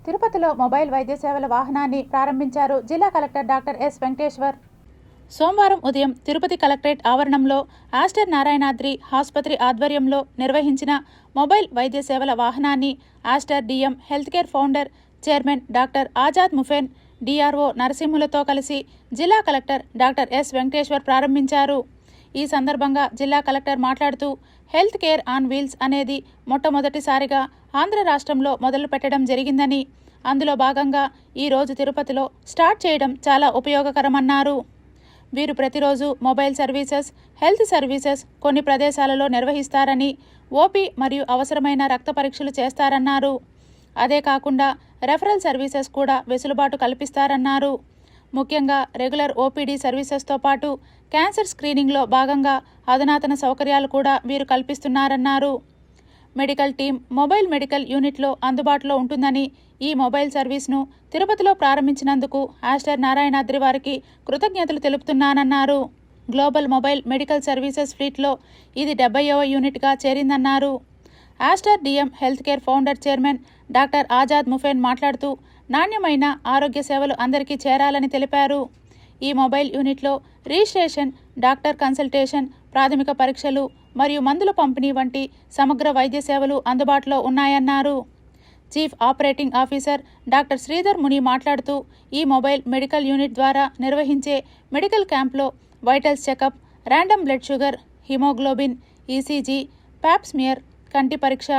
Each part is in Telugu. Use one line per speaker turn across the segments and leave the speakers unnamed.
తిరుపతిలో మొబైల్ వైద్య సేవల వాహనాన్ని ప్రారంభించారు జిల్లా కలెక్టర్ డాక్టర్ ఎస్ వెంకటేశ్వర్. సోమవారం ఉదయం తిరుపతి కలెక్టరేట్ ఆవరణంలో ఆస్టర్ నారాయణాద్రి ఆసుపత్రి ఆధ్వర్యంలో నిర్వహించిన మొబైల్ వైద్య సేవల వాహనాన్ని Aster DM health care founder chairman doctor Azad Moopen, DRO నరసింహులతో కలిసి జిల్లా కలెక్టర్ డాక్టర్ ఎస్ వెంకటేశ్వర్ ప్రారంభించారు. ఈ సందర్భంగా జిల్లా కలెక్టర్ మాట్లాడుతూ హెల్త్ కేర్ ఆన్ వీల్స్ అనేది మొట్టమొదటిసారిగా ఆంధ్ర రాష్ట్రంలో మొదలు పెట్టడం జరిగిందని, అందులో భాగంగా ఈరోజు తిరుపతిలో స్టార్ట్ చేయడం చాలా ఉపయోగకరమన్నారు. వీరు ప్రతిరోజు మొబైల్ సర్వీసెస్, హెల్త్ సర్వీసెస్ కొన్ని ప్రదేశాలలో నిర్వహిస్తారని, ఓపీ మరియు అవసరమైన రక్త పరీక్షలు చేస్తారన్నారు. అదే కాకుండా రెఫరల్ సర్వీసెస్ కూడా వెసులుబాటు కల్పిస్తారన్నారు. ముఖ్యంగా రెగ్యులర్ ఓపీడీ సర్వీసెస్తో పాటు క్యాన్సర్ స్క్రీనింగ్లో భాగంగా అధునాతన సౌకర్యాలు కూడా వీరు కల్పిస్తున్నారన్నారు. మెడికల్ టీం మొబైల్ మెడికల్ యూనిట్లో అందుబాటులో ఉంటుందని, ఈ మొబైల్ సర్వీస్ను తిరుపతిలో ప్రారంభించినందుకు ఆస్టర్ నారాయణాద్రి వారికి కృతజ్ఞతలు తెలుపుతున్నానన్నారు. గ్లోబల్ మొబైల్ మెడికల్ సర్వీసెస్ ఫ్లీట్లో ఇది 70వ యూనిట్గా చేరిందన్నారు. Aster DM health care founder chairman doctor Azad Moopen మాట్లాడుతూ నాణ్యమైన ఆరోగ్య సేవలు అందరికీ చేరాలని తెలిపారు. ఈ మొబైల్ యూనిట్లో రిజిస్ట్రేషన్, డాక్టర్ కన్సల్టేషన్, ప్రాథమిక పరీక్షలు మరియు మందుల పంపిణీ వంటి సమగ్ర వైద్య సేవలు అందుబాటులో ఉన్నాయన్నారు. Chief operating officer doctor Sridhar Muni మాట్లాడుతూ ఈ మొబైల్ మెడికల్ యూనిట్ ద్వారా నిర్వహించే మెడికల్ క్యాంప్లో vitals checkup, random blood sugar, haemoglobin, ECG, pap smear, కంటి పరీక్ష,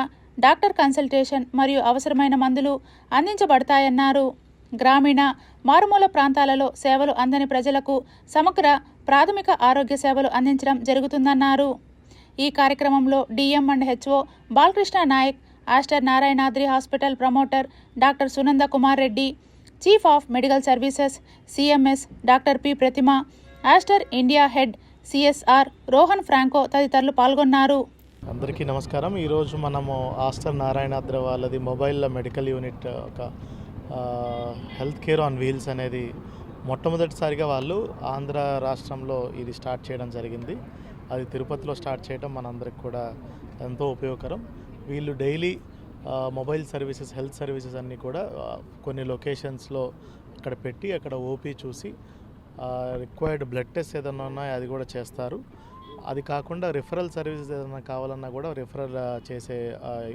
డాక్టర్ కన్సల్టేషన్ మరియు అవసరమైన మందులు అందించబడతాయన్నారు. గ్రామీణ, మారుమూల ప్రాంతాలలో సేవలు అందని ప్రజలకు సమగ్ర ప్రాథమిక ఆరోగ్య సేవలు అందించడం జరుగుతుందన్నారు. ఈ కార్యక్రమంలో DM and HO Balakrishna Nayak, Aster Narayanadri hospital promoter doctor Sunanda Kumar Reddy, chief of medical services CMS doctor P Pratima, Aster India head CSR Rohan Franco తదితరులు పాల్గొన్నారు.
అందరికీ నమస్కారం. ఈరోజు మనము ఆస్టర్ నారాయణాద్రి వాళ్ళది మొబైల్ మెడికల్ యూనిట్, ఒక హెల్త్ కేర్ ఆన్ వీల్స్ అనేది మొట్టమొదటిసారిగా వాళ్ళు ఆంధ్ర రాష్ట్రంలో ఇది స్టార్ట్ చేయడం జరిగింది. అది తిరుపతిలో స్టార్ట్ చేయడం మనందరికి కూడా ఎంతో ఉపయోగకరం. వీళ్ళు daily mobile services, health services అన్నీ కూడా కొన్ని లొకేషన్స్లో అక్కడ పెట్టి అక్కడ ఓపీ చూసి రిక్వైర్డ్ బ్లడ్ టెస్ట్ ఏదైనా ఉన్నాయో అది కూడా చేస్తారు. అది కాకుండా రిఫరల్ సర్వీసెస్ ఏదైనా కావాలన్నా కూడా రిఫరల్ చేసే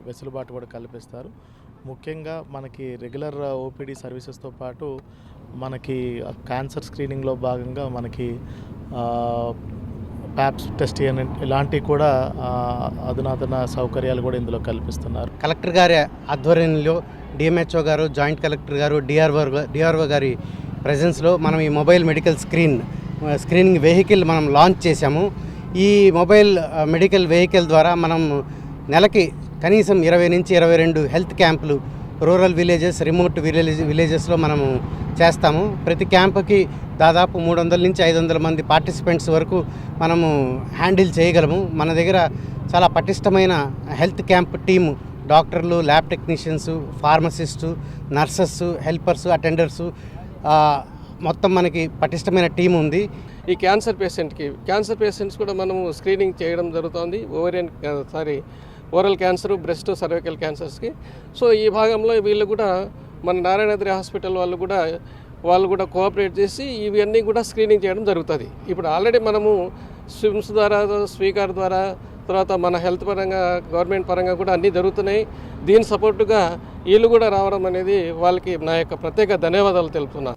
వెసులుబాటు కూడా కల్పిస్తారు. ముఖ్యంగా మనకి రెగ్యులర్ ఓపీడీ సర్వీసెస్తో పాటు మనకి క్యాన్సర్ స్క్రీనింగ్లో భాగంగా మనకి ప్యాప్స్ టెస్ట్ ఇలాంటివి కూడా అధునాతన సౌకర్యాలు కూడా ఇందులో కల్పిస్తున్నారు.
కలెక్టర్ గారి ఆధ్వర్యంలో డిఎంహెచ్ఓ గారు, జాయింట్ కలెక్టర్ గారు, డిఆర్ఓ గారి ప్రెజెన్స్లో మనం ఈ మొబైల్ మెడికల్ స్క్రీనింగ్ వెహికల్ మనం లాంచ్ చేశాము. ఈ మొబైల్ మెడికల్ వెహికల్ ద్వారా మనం నెలకి కనీసం 20 నుంచి 22 హెల్త్ క్యాంపులు రూరల్ విలేజెస్, రిమోట్ విలేజెస్లో మనము చేస్తాము. ప్రతి క్యాంపుకి దాదాపు 300 నుంచి 500 మంది పార్టిసిపెంట్స్ వరకు మనము హ్యాండిల్ చేయగలము. మన దగ్గర చాలా పటిష్టమైన హెల్త్ క్యాంప్ టీము, డాక్టర్లు, lab technicians, pharmacist, nurses, helpers, attenders, మొత్తం మనకి పటిష్టమైన టీం ఉంది.
ఈ క్యాన్సర్ పేషెంట్స్ కూడా మనము స్క్రీనింగ్ చేయడం జరుగుతుంది. ఓరల్ క్యాన్సర్, బ్రెస్ట్, సర్వైకల్ క్యాన్సర్స్కి. సో ఈ భాగంలో వీళ్ళు కూడా మన నారాయణాద్రి హాస్పిటల్ వాళ్ళు కూడా కోఆపరేట్ చేసి ఇవన్నీ కూడా స్క్రీనింగ్ చేయడం జరుగుతుంది. ఇప్పుడు ఆల్రెడీ మనము స్విమ్స్ ద్వారా, స్పీకర్ ద్వారా, తర్వాత మన హెల్త్ పరంగా, గవర్నమెంట్ పరంగా కూడా అన్నీ జరుగుతున్నాయి. దీని సపోర్టుగా వీళ్ళు కూడా రావడం అనేది వాళ్ళకి నా యొక్క ప్రత్యేక ధన్యవాదాలు తెలుపుతున్నాను.